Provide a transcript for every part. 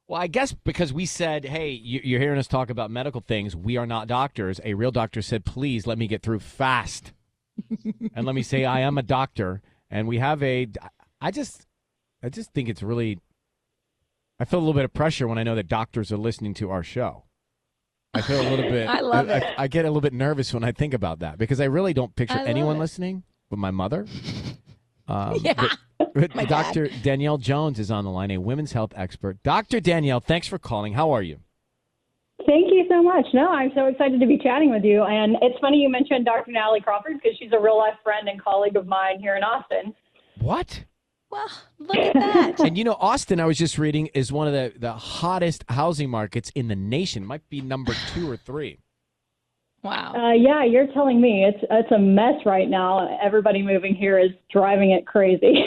Well, I guess because we said, hey, you're hearing us talk about medical things. We are not doctors. A real doctor said, please let me get through fast. And let me say I am a doctor. And we have I just think it's really, I feel a little bit of pressure when I know that doctors are listening to our show. I feel a little bit, I love it. I get a little bit nervous when I think about that because I really don't picture anyone listening but my mother. Yeah. But Dr. Danielle Jones is on the line, a women's health expert. Dr. Danielle, thanks for calling. How are you? Thank you so much. No, I'm so excited to be chatting with you. And it's funny you mentioned Dr. Natalie Crawford because she's a real life friend and colleague of mine here in Austin. What? Well, look at that. And Austin, I was just reading, is one of the hottest housing markets in the nation. Might be number 2 or 3. Wow. Yeah, you're telling me it's a mess right now. Everybody moving here is driving it crazy.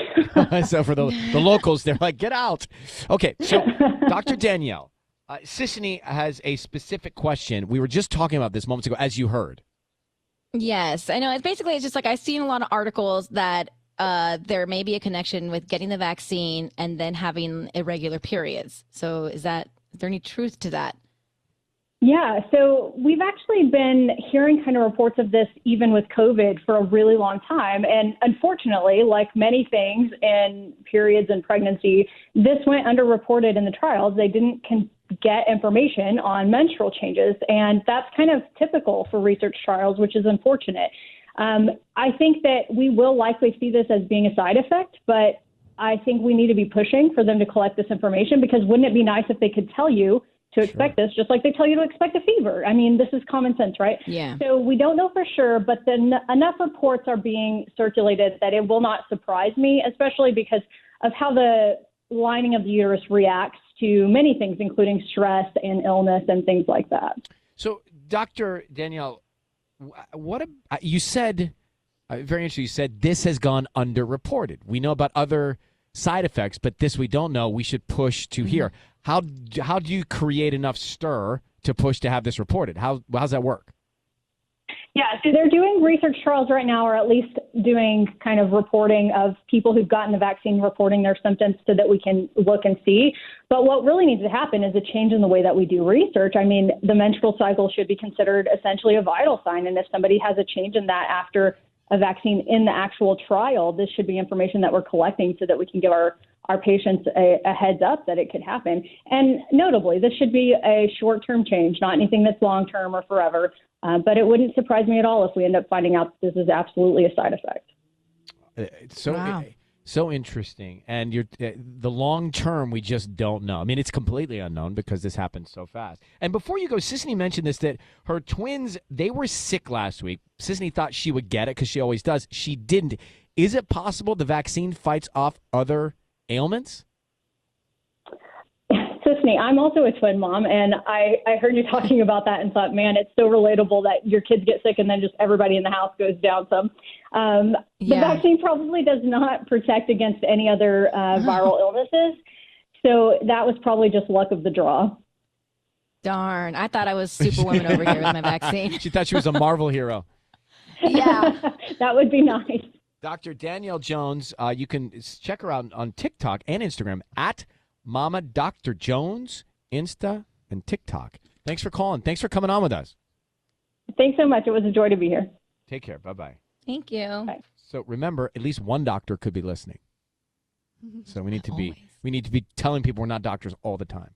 So for the locals, they're like, get out. Okay, so Dr. Danielle, Sissany has a specific question. We were just talking about this moments ago, as you heard. Yes, I know. It's just like I've seen a lot of articles that there may be a connection with getting the vaccine and then having irregular periods. So is there any truth to that? Yeah, so we've actually been hearing kind of reports of this even with COVID for a really long time. And unfortunately, like many things in periods and pregnancy, this went underreported in the trials. They didn't get information on menstrual changes. And that's kind of typical for research trials, which is unfortunate. I think that we will likely see this as being a side effect, but I think we need to be pushing for them to collect this information because wouldn't it be nice if they could tell you to expect this, just like they tell you to expect a fever. I mean, this is common sense, right? Yeah. So we don't know for sure, but then enough reports are being circulated that it will not surprise me, especially because of how the lining of the uterus reacts to many things, including stress and illness and things like that. So, Dr. Danielle, you said, very interesting, you said this has gone underreported. We know about other side effects, but this we don't know. We should push to hear. How do you create enough stir to push to have this reported? How's that work? Yeah, so they're doing research trials right now, or at least doing kind of reporting of people who've gotten the vaccine reporting their symptoms so that we can look and see. But what really needs to happen is a change in the way that we do research. I mean, the menstrual cycle should be considered essentially a vital sign. And if somebody has a change in that after a vaccine in the actual trial, this should be information that we're collecting so that we can give our patients a heads up that it could happen. And notably, this should be a short-term change, not anything that's long-term or forever. But it wouldn't surprise me at all if we end up finding out that this is absolutely a side effect. So interesting. And the long term, we just don't know. I mean, it's completely unknown because this happened so fast. And before you go, Sissany mentioned this, that her twins, they were sick last week. Sissany thought she would get it because she always does. She didn't. Is it possible the vaccine fights off other ailments? Sissany, I'm also a twin mom, and I heard you talking about that and thought, man, it's so relatable that your kids get sick and then just everybody in the house goes down some. The vaccine probably does not protect against any other viral illnesses, so that was probably just luck of the draw. Darn, I thought I was Superwoman over here with my vaccine. She thought she was a Marvel hero. Yeah. That would be nice. Dr. Danielle Jones, you can check her out on TikTok and Instagram at Mama Dr. Jones, Insta and TikTok. Thanks for calling. Thanks for coming on with us. Thanks so much. It was a joy to be here. Take care. Bye-bye. Thank you. Bye. So remember, at least one doctor could be listening. So we need to be telling people we're not doctors all the time.